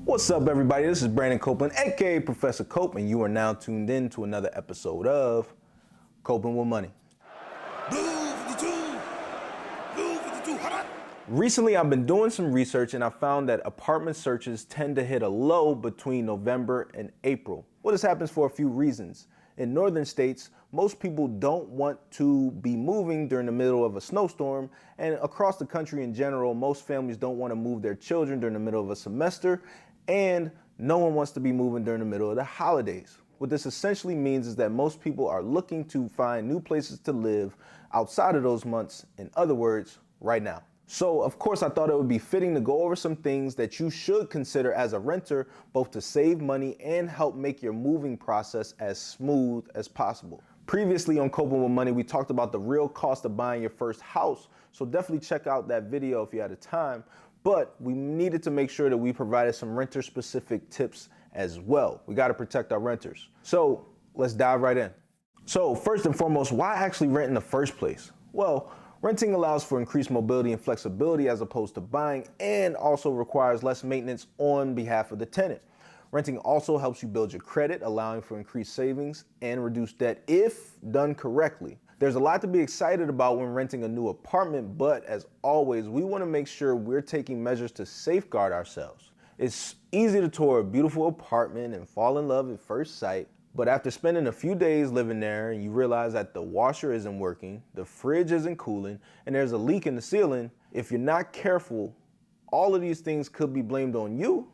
What's up, everybody? This is Brandon Copeland, aka Professor Cope, and you are now tuned in to another episode of Coping with Money. Recently, I've been doing some research and I found that apartment searches tend to hit a low between November and April. Well, this happens for a few reasons. In northern states, most people don't want to be moving during the middle of a snowstorm, and across the country in general, most families don't want to move their children during the middle of a semester, and no one wants to be moving during the middle of the holidays. What this essentially means is that most people are looking to find new places to live outside of those months, in other words, right now. So, of course, I thought it would be fitting to go over some things that you should consider as a renter, both to save money and help make your moving process as smooth as possible. Previously on Coping with Money, we talked about the real cost of buying your first house, so definitely check out that video if you had the time. But we needed to make sure that we provided some renter-specific tips as well. We got to protect our renters. So let's dive right in. So first and foremost, why actually rent in the first place? Well, renting allows for increased mobility and flexibility as opposed to buying, and also requires less maintenance on behalf of the tenant. Renting also helps you build your credit, allowing for increased savings and reduced debt if done correctly. There's a lot to be excited about when renting a new apartment, but as always, we want to make sure we're taking measures to safeguard ourselves. It's easy to tour a beautiful apartment and fall in love at first sight, but after spending a few days living there and you realize that the washer isn't working, the fridge isn't cooling, and there's a leak in the ceiling, if you're not careful, all of these things could be blamed on you.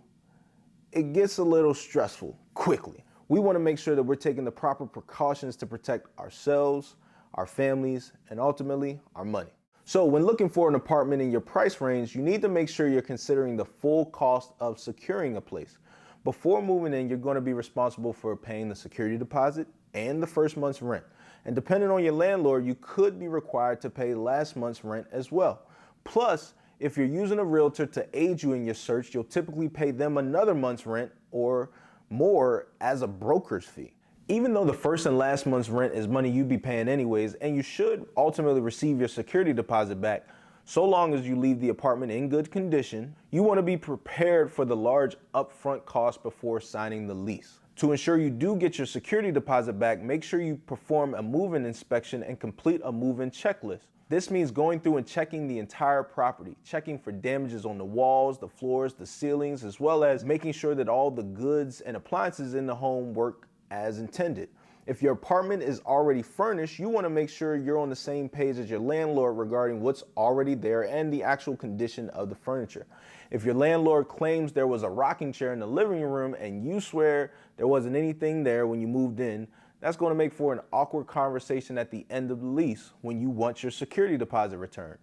It gets a little stressful quickly. We want to make sure that we're taking the proper precautions to protect ourselves, our families, and ultimately our money. So when looking for an apartment in your price range, you need to make sure you're considering the full cost of securing a place. Before moving in, you're going to be responsible for paying the security deposit and the first month's rent. And depending on your landlord, you could be required to pay last month's rent as well. Plus, if you're using a realtor to aid you in your search, you'll typically pay them another month's rent or more as a broker's fee. Even though the first and last month's rent is money you'd be paying anyways, and you should ultimately receive your security deposit back, so long as you leave the apartment in good condition, you want to be prepared for the large upfront cost before signing the lease. To ensure you do get your security deposit back, make sure you perform a move-in inspection and complete a move-in checklist. This means going through and checking the entire property, checking for damages on the walls, the floors, the ceilings, as well as making sure that all the goods and appliances in the home work as intended. If your apartment is already furnished, you want to make sure you're on the same page as your landlord regarding what's already there and the actual condition of the furniture. If your landlord claims there was a rocking chair in the living room and you swear there wasn't anything there when you moved in, that's going to make for an awkward conversation at the end of the lease when you want your security deposit returned.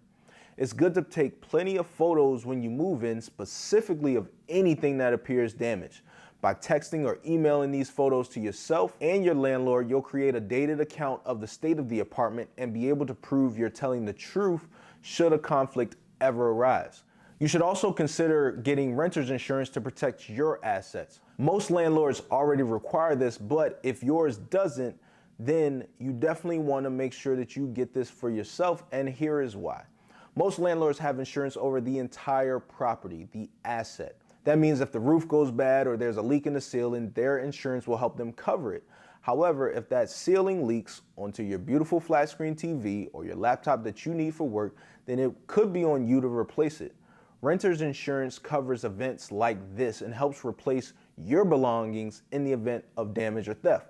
It's good to take plenty of photos when you move in, specifically of anything that appears damaged. By texting or emailing these photos to yourself and your landlord, you'll create a dated account of the state of the apartment and be able to prove you're telling the truth should a conflict ever arise. You should also consider getting renter's insurance to protect your assets. Most landlords already require this, but if yours doesn't, then you definitely want to make sure that you get this for yourself, and here is why. Most landlords have insurance over the entire property, the asset. That means if the roof goes bad or there's a leak in the ceiling, their insurance will help them cover it. However, if that ceiling leaks onto your beautiful flat screen TV or your laptop that you need for work, then it could be on you to replace it. Renter's insurance covers events like this and helps replace your belongings in the event of damage or theft.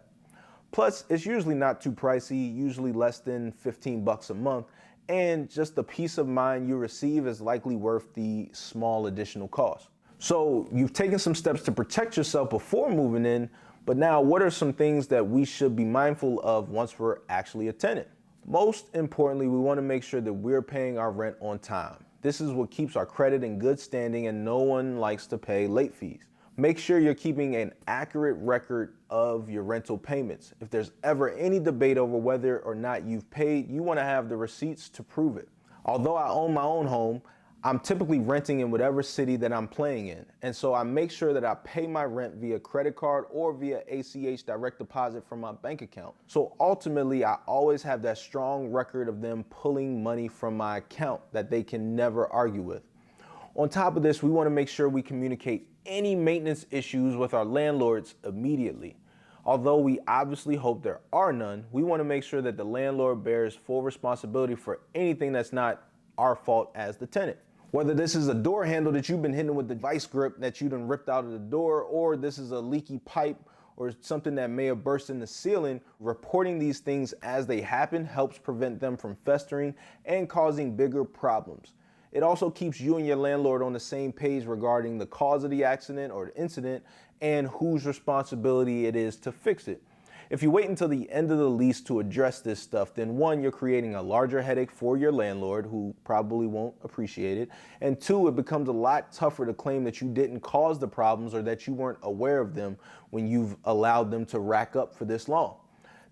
Plus, it's usually not too pricey, usually less than $15 a month, and just the peace of mind you receive is likely worth the small additional cost. So you've taken some steps to protect yourself before moving in, but now what are some things that we should be mindful of once we're actually a tenant? Most importantly, we want to make sure that we're paying our rent on time. This is what keeps our credit in good standing, and no one likes to pay late fees. Make sure you're keeping an accurate record of your rental payments. If there's ever any debate over whether or not you've paid, you want to have the receipts to prove it. Although I own my own home, I'm typically renting in whatever city that I'm playing in. And so I make sure that I pay my rent via credit card or via ACH direct deposit from my bank account. So ultimately, I always have that strong record of them pulling money from my account that they can never argue with. On top of this, we want to make sure we communicate any maintenance issues with our landlords immediately. Although we obviously hope there are none, we want to make sure that the landlord bears full responsibility for anything that's not our fault as the tenant. Whether this is a door handle that you've been hitting with the vice grip that you done ripped out of the door, or this is a leaky pipe or something that may have burst in the ceiling, reporting these things as they happen helps prevent them from festering and causing bigger problems. It also keeps you and your landlord on the same page regarding the cause of the accident or the incident and whose responsibility it is to fix it. If you wait until the end of the lease to address this stuff, then one, you're creating a larger headache for your landlord who probably won't appreciate it. And two, it becomes a lot tougher to claim that you didn't cause the problems or that you weren't aware of them when you've allowed them to rack up for this long.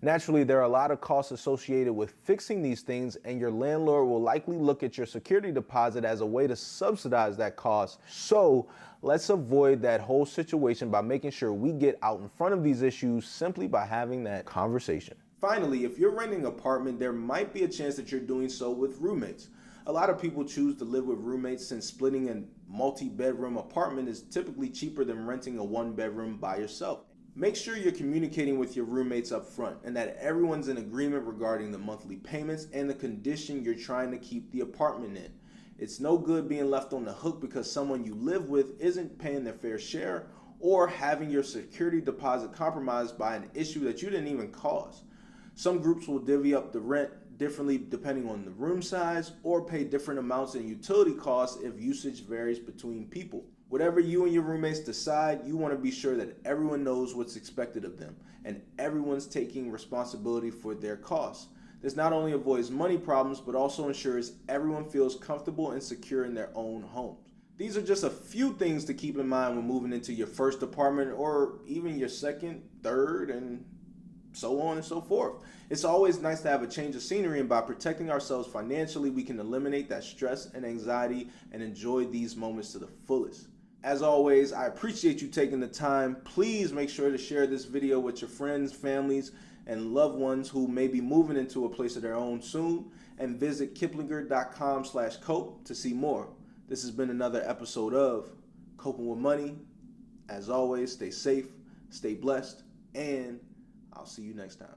Naturally, there are a lot of costs associated with fixing these things, and your landlord will likely look at your security deposit as a way to subsidize that cost. So let's avoid that whole situation by making sure we get out in front of these issues simply by having that conversation. Finally, if you're renting an apartment, there might be a chance that you're doing so with roommates. A lot of people choose to live with roommates since splitting a multi-bedroom apartment is typically cheaper than renting a one-bedroom by yourself. Make sure you're communicating with your roommates up front and that everyone's in agreement regarding the monthly payments and the condition you're trying to keep the apartment in. It's no good being left on the hook because someone you live with isn't paying their fair share or having your security deposit compromised by an issue that you didn't even cause. Some groups will divvy up the rent differently depending on the room size or pay different amounts in utility costs if usage varies between people. Whatever you and your roommates decide, you want to be sure that everyone knows what's expected of them and everyone's taking responsibility for their costs. This not only avoids money problems, but also ensures everyone feels comfortable and secure in their own homes. These are just a few things to keep in mind when moving into your first apartment or even your second, third, and so on and so forth. It's always nice to have a change of scenery, and by protecting ourselves financially, we can eliminate that stress and anxiety and enjoy these moments to the fullest. As always, I appreciate you taking the time. Please make sure to share this video with your friends, families, and loved ones who may be moving into a place of their own soon, and visit kiplinger.com/cope to see more. This has been another episode of Coping with Money. As always, stay safe, stay blessed, and I'll see you next time.